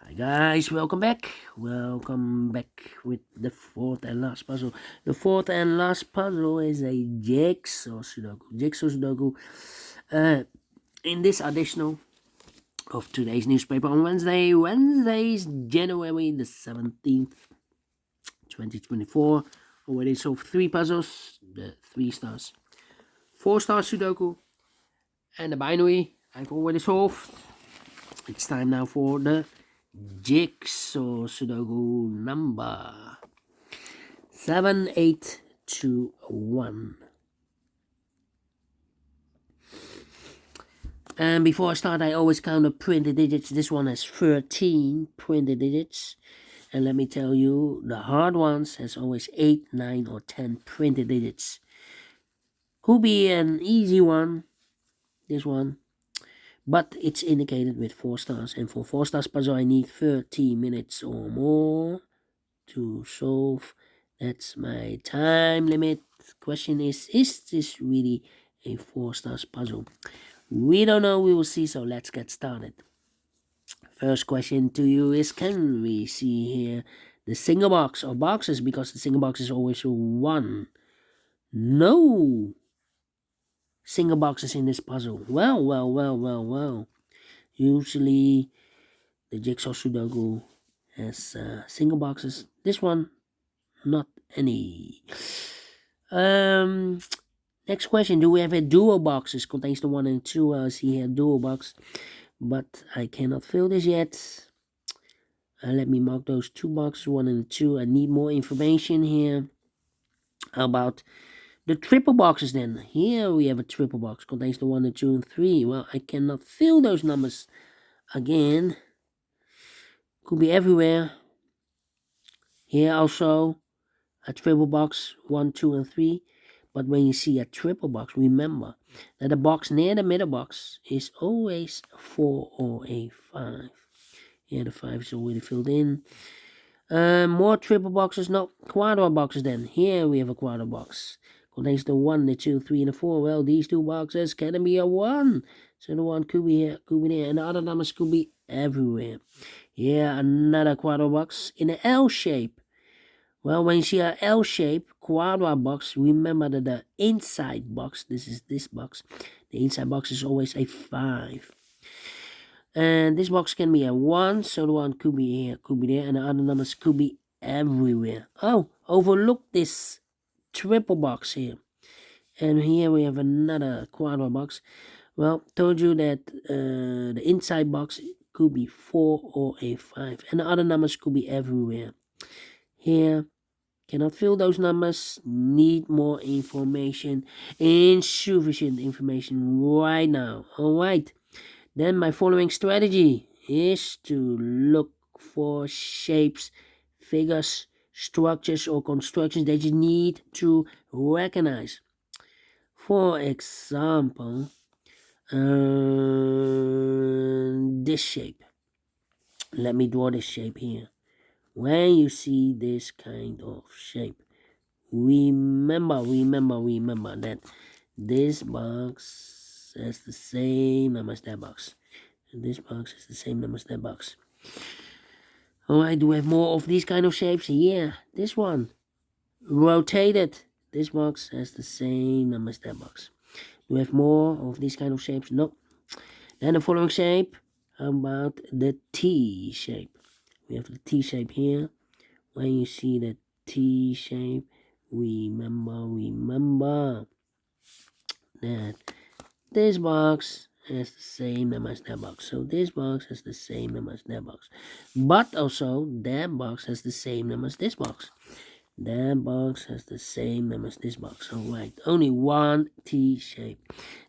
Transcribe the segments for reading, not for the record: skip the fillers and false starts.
Hi guys, welcome back. Welcome back with the fourth and last puzzle. The fourth and last puzzle is a Jigsaw Sudoku. Jigsaw Sudoku. In this additional of today's newspaper on Wednesday's January the 17th, 2024. Already solved 3 puzzles, the 3 stars, 4-star Sudoku, and the binary I've already solved. It's time now for the Jigsaw Sudoku number 7821. And before I start, I always count the printed digits. This one has 13 printed digits. And let me tell you, the hard ones has always 8, 9, or 10 printed digits. Could be an easy one, this one, but it's indicated with 4 stars. And for 4 stars puzzle, I need 30 minutes or more to solve. That's my time limit. Question is this really a 4 stars puzzle? We don't know, we will see, so let's get started. First question to you is, can we see here the single box or boxes, because the single box is always 1. No single boxes in this puzzle. Well. Usually the Jigsaw Sudoku has single boxes. This one, not any. Next question, do we have a dual boxes? Contains the 1 and 2. I see here dual box, but I cannot fill this yet. Let me mark those 2 boxes, 1 and 2. I need more information here. How about the triple boxes then? Here we have a triple box, contains the 1 and 2 and 3. Well, I cannot fill those numbers again. Could be everywhere. Here also a triple box, 1, 2, and 3. But when you see a triple box, remember that the box near the middle box is always 4 or a 5. Here the 5 is already filled in. More triple boxes, no, quadro boxes then. Here we have a quadro box. Contains the 1, the 2, 3, and the 4. Well, these 2 boxes can be a 1. So the 1 could be here, could be there, and the other numbers could be everywhere. Here, another quadro box in an L shape. Well, when you see an L shape quadra box, remember that the inside box, this is this box, the inside box is always a 5. And this box can be a 1, so the 1 could be here, could be there, and the other numbers could be everywhere. Oh, overlook this triple box here. And here we have another quadra box. Well, told you that the inside box could be 4 or a 5, and the other numbers could be everywhere. Here, cannot fill those numbers, need more information, insufficient information right now. Alright, then my following strategy is to look for shapes, figures, structures, or constructions that you need to recognize. For example, this shape. Let me draw this shape here. When you see this kind of shape, remember that this box has the same number as that box, and this box has the same number as that box. Alright, do we have more of these kind of shapes? Yeah, this one, rotated. This box has the same number as that box. Do we have more of these kind of shapes? Nope. Then the following shape, how about the T shape? We have the T shape here. When you see the T shape, remember that this box has the same number as that box. So this box has the same number as that box. But also, that box has the same number as this box. That box has the same number as this box. Alright, only one T shape.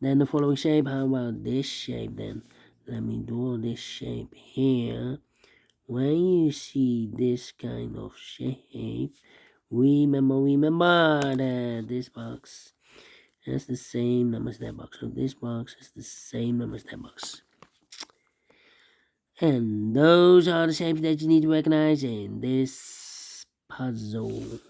Then the following shape, how about this shape then? Let me draw this shape here. When you see this kind of shape, remember that this box has the same number as that box. So this box has the same number as that box. And those are the shapes that you need to recognize in this puzzle.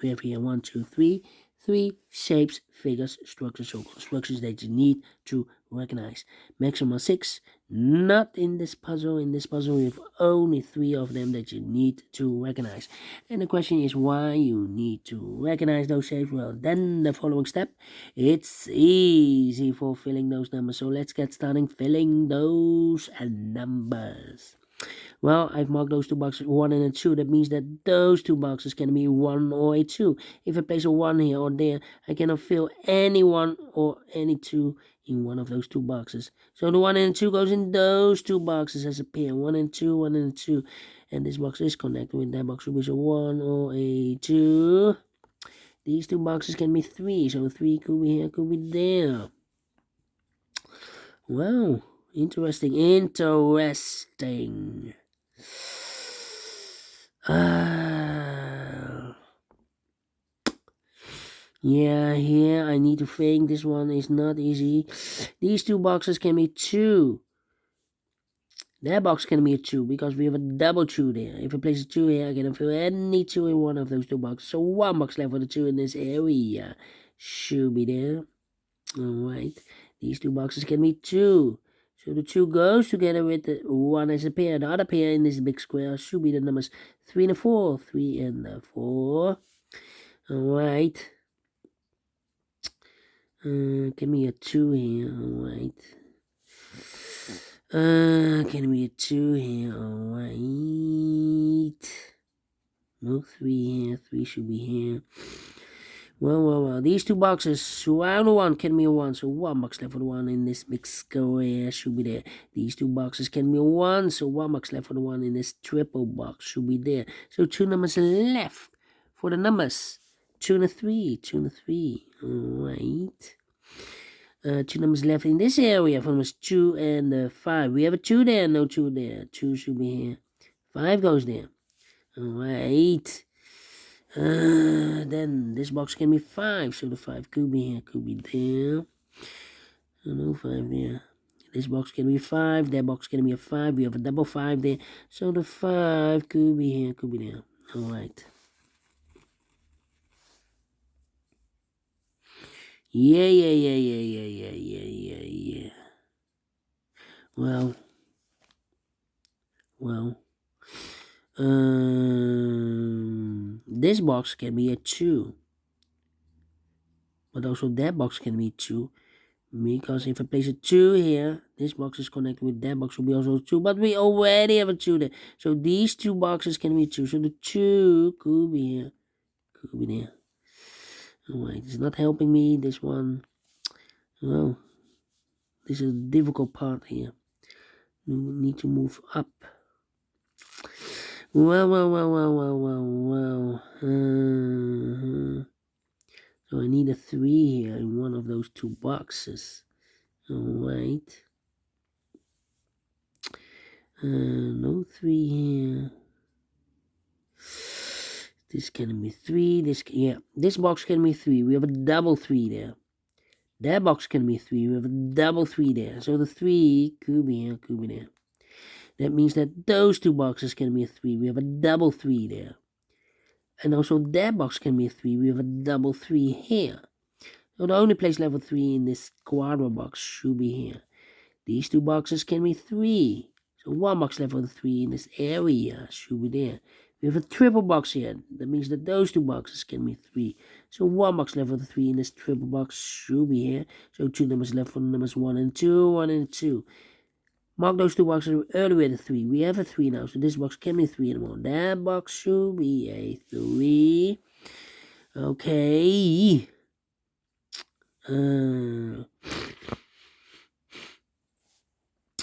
We have here 1, 2, 3, 3 shapes, figures, structures, so constructions that you need to recognize. Maximum 6, not in this puzzle. In this puzzle, we have only 3 of them that you need to recognize. And the question is why you need to recognize those shapes. Well, then the following step, it's easy for filling those numbers. So let's get started filling those numbers. Well, I've marked those 2 boxes 1 and a 2. That means that those 2 boxes can be 1 or a 2. If I place a 1 here or there, I cannot fill any 1 or any 2 in one of those 2 boxes. So the 1 and 2 goes in those 2 boxes as a pair. 1 and 2, 1 and 2. And this box is connected with that box. So it's a 1 or a 2. These 2 boxes can be 3. So 3 could be here, could be there. Wow. Interesting. Yeah, here I need to think. This one is not easy. These 2 boxes can be 2. That box can be a 2 because we have a double 2 there. If I place a 2 here, I can fill any 2 in one of those 2 boxes. So 1 box left for the 2 in this area. Should be there. Alright. These 2 boxes can be 2. So the 2 goes together with the 1 as a pair. The other pair in this big square should be the numbers 3 and the 4. 3 and the 4. Alright. Give me a 2 here. Alright. Can be a 2 here. Alright. No 3 here. 3 should be here. Well. These 2 boxes, so I only 1 can be a 1. So 1 box left for the 1 in this big square should be there. These 2 boxes can be a 1. So 1 box left for the 1 in this triple box should be there. So 2 numbers left for the numbers. 2 and a 3. 2 and a 3. Alright. 2 numbers left in this area for numbers 2 and 5. We have a 2 there, no 2 there. 2 should be here. 5 goes there. Alright. Then this box can be 5. So the 5 could be here, could be there. No 5 there. This box can be 5. That box can be a 5. We have a double 5 there. So the 5 could be here, could be there. Alright. Yeah. Well. This box can be a 2. But also that box can be 2. Because if I place a 2 here, this box is connected with that box will be also 2. But we already have a 2 there. So these 2 boxes can be 2. So the 2 could be here. Could be there. Alright, it's not helping me, this one. Well, this is a difficult part here. We need to move up. Well. So I need a 3 here in one of those 2 boxes. Alright. No 3 here. This can be 3. This box can be 3. We have a double 3 there. That box can be 3. We have a double 3 there. So the 3 could be here, could be there. That means that those 2 boxes can be a 3. We have a double 3 there. And also that box can be a 3. We have a double 3 here. So the only place level 3 in this quadro box should be here. These 2 boxes can be 3. So 1 box level 3 in this area should be there. We have a triple box here. That means that those 2 boxes can be 3. So 1 box level 3 in this triple box should be here. So 2 numbers left for the numbers 1 and 2, 1 and 2. Mark those 2 boxes earlier with a 3. We have a 3 now, so this box can be 3 anymore. That box should be a 3. Okay.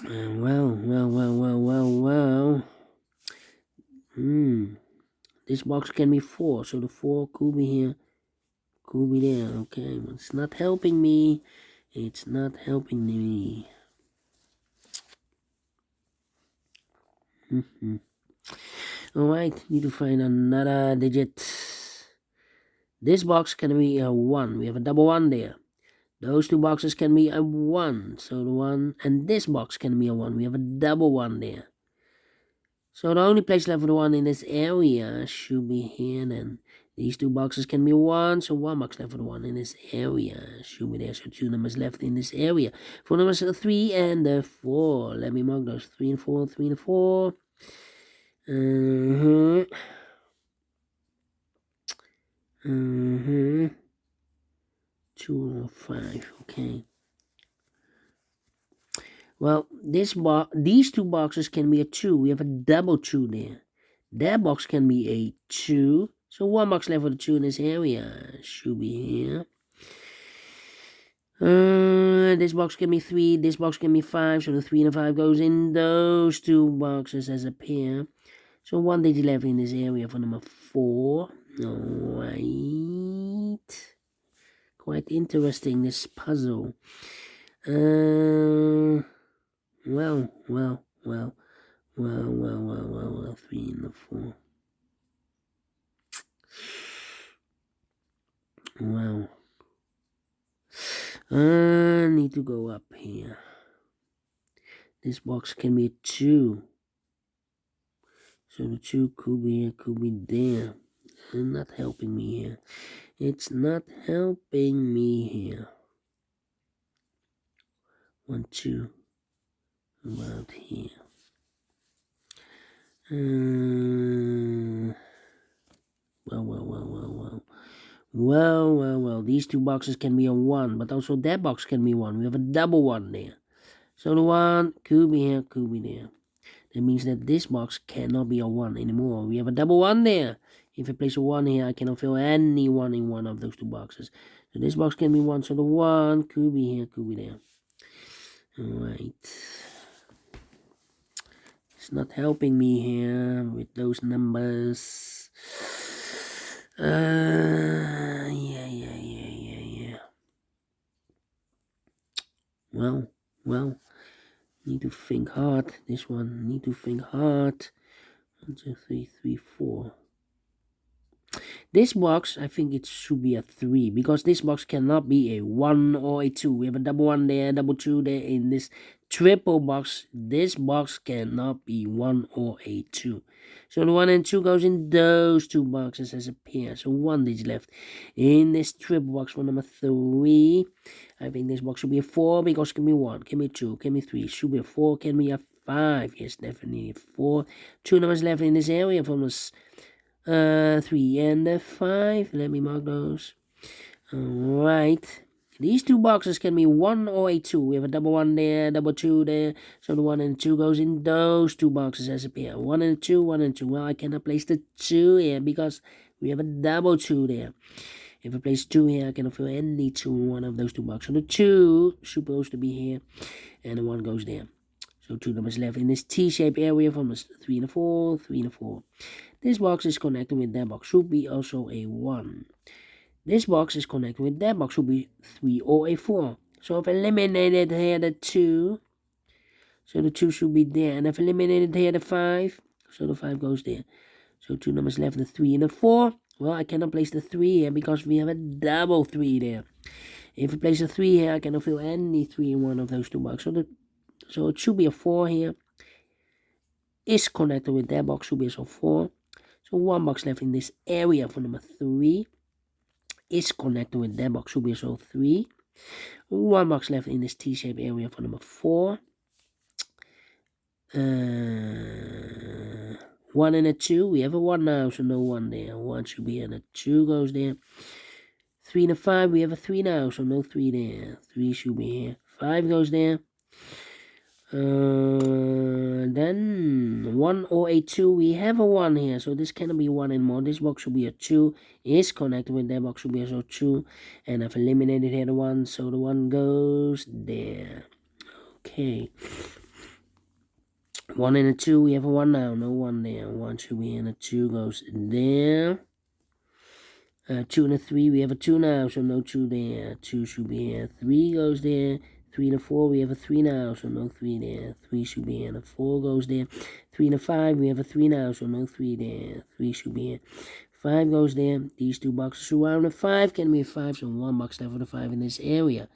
Well. This box can be 4, so the 4 could be here, could be there. Okay, but it's not helping me. It's not helping me. Alright, need to find another digit. This box can be a 1. We have a double 1 there. Those 2 boxes can be a 1. So the 1 and this box can be a 1. We have a double 1 there. So the only place left for the 1 in this area should be here then. These two boxes can be 1, so 1 box left for the 1 in this area. Should be there, so 2 numbers left in this area. 4 numbers 3 and 4. Let me mark those 3 and 4, 3 and 4. 2 or 5, okay. Well, these two boxes can be a 2. We have a double 2 there. That box can be a 2. So 1 box left for the 2 in this area. Should be here. This box can be 3. This box can be 5. So the 3 and the 5 goes in those two boxes as a pair. So 1 digit left in this area for number 4. Alright. Quite interesting, this puzzle. Well, 3 and the 4. Well, I need to go up here. This box can be a 2. So the 2 could be here, could be there. It's not helping me here. It's not helping me here. 1, 2. About here. Well. These two boxes can be a 1, but also that box can be 1. We have a double 1 there. So the 1 could be here, could be there. That means that this box cannot be a 1 anymore. We have a double 1 there. If I place a 1 here, I cannot fill any 1 in one of those two boxes. So this box can be 1, so the 1 could be here, could be there. Alright. It's not helping me here with those numbers. Yeah. Well. Need to think hard. This one, need to think hard. 1, 2, 3, 3, 4. This box, I think it should be a 3, because this box cannot be a 1 or a 2. We have a double 1 there, double 2 there. In this triple box, this box cannot be 1 or a 2. So the 1 and 2 goes in those two boxes as a pair. So 1 digit left in this triple box for number 3. I think this box should be a 4, because it can be 1, can be 2, can be 3. Should be a 4, can be a 5. Yes, definitely a 4. 2 numbers left in this area from this 3 and 5. Let me mark those. Alright. These two boxes can be 1 or a 2. We have a double 1 there, double 2 there. So the 1 and 2 goes in those two boxes as a pair. 1 and 2, 1 and 2. Well, I cannot place the 2 here because we have a double 2 there. If I place 2 here, I cannot fill any 2 in one of those two boxes. So the 2 is supposed to be here, and the 1 goes there. So 2 numbers left in this T-shaped area from 3 and 4, 3 and 4. This box is connected with that box, should be also a 1. This box is connected with that box, should be 3 or a 4. So I've eliminated here the 2. So the 2 should be there. And I've eliminated here the 5. So the 5 goes there. So 2 numbers left, the 3 and the 4. Well, I cannot place the 3 here because we have a double 3 there. If I place a 3 here, I cannot fill any 3 in one of those two boxes. So it should be a 4 here. Is connected with that box, should be also 4. So 1 box left in this area for number 3. Is connected with that box, should be also 3. 1 box left in this T-shaped area for number 4. 1 and a 2. We have a 1 now, so no 1 there. 1 should be and a 2 goes there. 3 and a 5. We have a 3 now, so no 3 there. 3 should be here. 5 goes there. Then 1 or a 2. We have a 1 here, so this cannot be 1 anymore. This box should be a 2. Is connected with that box, should be also 2. And I've eliminated here the 1, so the 1 goes there. Okay. 1 and a 2. We have a 1 now, no 1 there. 1 should be in, a 2 goes there. 2 and a 3. We have a 2 now, so no 2 there. 2 should be here. 3 goes there. 3 and a 4, we have a 3 now, so no 3 there. 3 should be here, and a 4 goes there. 3 and a 5, we have a 3 now, so no 3 there. 3 should be here. 5 goes there. These two boxes surround the 5, can be a 5, so 1 box left for the 5 in this area.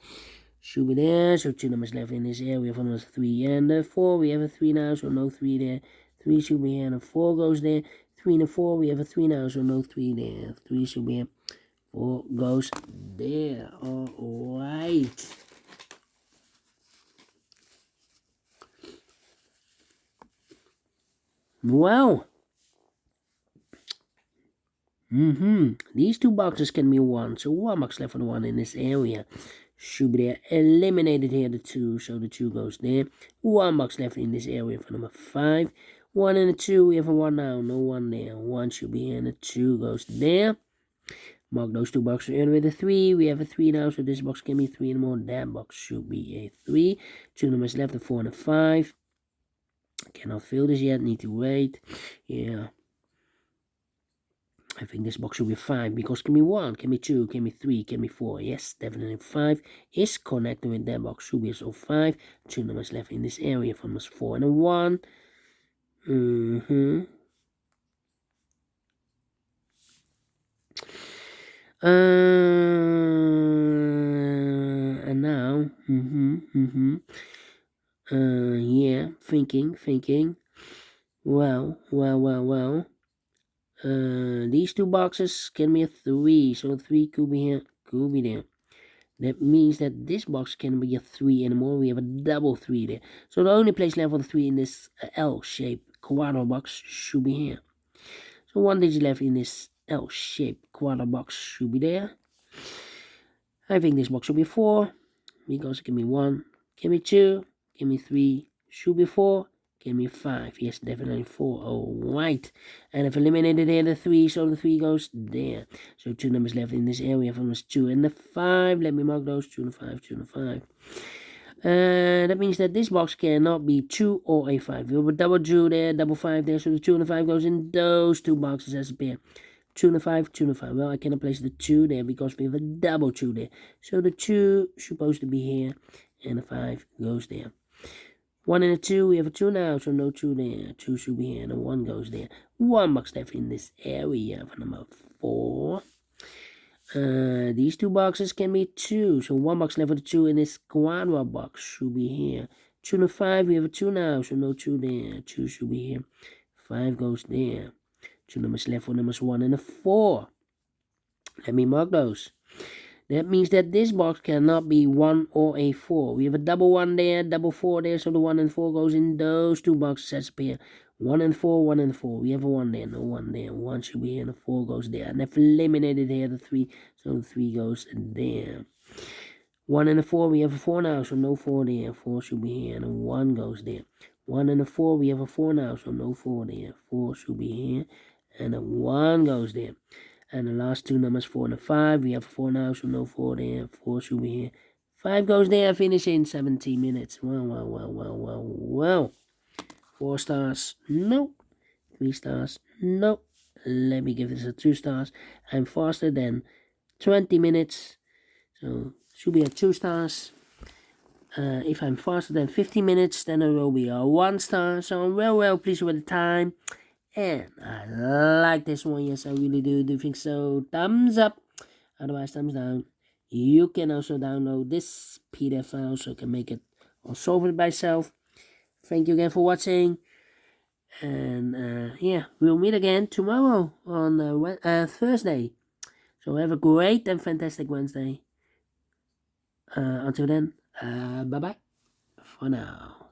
Should be there, so 2 numbers left in this area for numbers 3 and 4. We have a 3 now, so no 3 there. 3 should be here, and a 4 goes there. 3 and a 4, we have a 3 now, so no 3 there. 3 should be here. 4 goes there. Alright. Well. These two boxes can be one. So 1 box left for the 1 in this area. Should be there. Eliminated here the 2. So the 2 goes there. 1 box left in this area for number 5. 1 and a 2. We have a 1 now. No 1 there. 1 should be here and the 2 goes there. Mark those 2 boxes in with a 3. We have a 3 now. So this box can be 3 and more. That box should be a 3. 2 numbers left. A 4 and a 5. Cannot fill this yet. Need to wait. Yeah. I think this box should be 5 because can be 1, can be 2, can be 3, can be 4. Yes, definitely 5 is connected with that box. Should be so 5. 2 numbers left in this area for numbers 4 and a 1. And now, yeah, thinking. Well. These 2 boxes can be a 3, so 3 could be here, could be there. That means that this box can be a 3 anymore. We have a double 3 there. So the only place left for the 3 in this L-shaped quadro box should be here. So 1 digit left in this L-shaped quadro box should be there. I think this box should be 4 because it can be 1, can be 2, can be 3, should be 4. Give me 5. Yes, definitely 4. Alright. And I've eliminated there the 3, so the 3 goes there. So 2 numbers left in this area from us 2 and the 5. Let me mark those 2 and 5, 2 and 5. That means that this box cannot be 2 or a 5. We have a double 2 there, double 5 there. So the 2 and the 5 goes in those 2 boxes as a pair. 2 and a 5, 2 and a 5. Well, I cannot place the 2 there because we have a double 2 there. So the 2 supposed to be here and the 5 goes there. 1 and a 2, we have a 2 now, so no 2 there. 2 should be here, and a 1 goes there. 1 box left in this area for number 4. These 2 boxes can be 2, so 1 box left for the 2 in this quadra box should be here. 2 and a 5, we have a 2 now, so no 2 there. 2 should be here. 5 goes there. 2 numbers left for numbers 1 and a 4. Let me mark those. That means that this box cannot be 1 or a 4. We have a double 1 there, double 4 there, so the 1 and 4 goes in those 2 boxes as a pair. 1 and 4, 1 and 4. We have a 1 there, no 1 there. 1 should be here, and a 4 goes there. And I've eliminated here the 3, so the 3 goes there. 1 and a 4, we have a 4 now, so no 4 there. 4 should be here, and a 1 goes there. 1 and a 4, we have a 4 now, so no 4 there. 4 should be here, and a 1 goes there. And the last 2 numbers, 4 and a 5. We have a 4 now, so no 4 there. 4 should be here. 5 goes there. Finish in 17 minutes. Well. 4 stars. No. 3 stars. No. Let me give this a 2 stars. I'm faster than 20 minutes. So should be a 2 stars. If I'm faster than 50 minutes, then it will be a 1 star. So I'm well pleased with the time. And I like this one. Yes, I really do think so. Thumbs up. Otherwise, thumbs down. You can also download this PDF file so you can make it or solve it by yourself. Thank you again for watching. And yeah, we'll meet again tomorrow on Thursday. So have a great and fantastic Wednesday. Until then, bye-bye for now.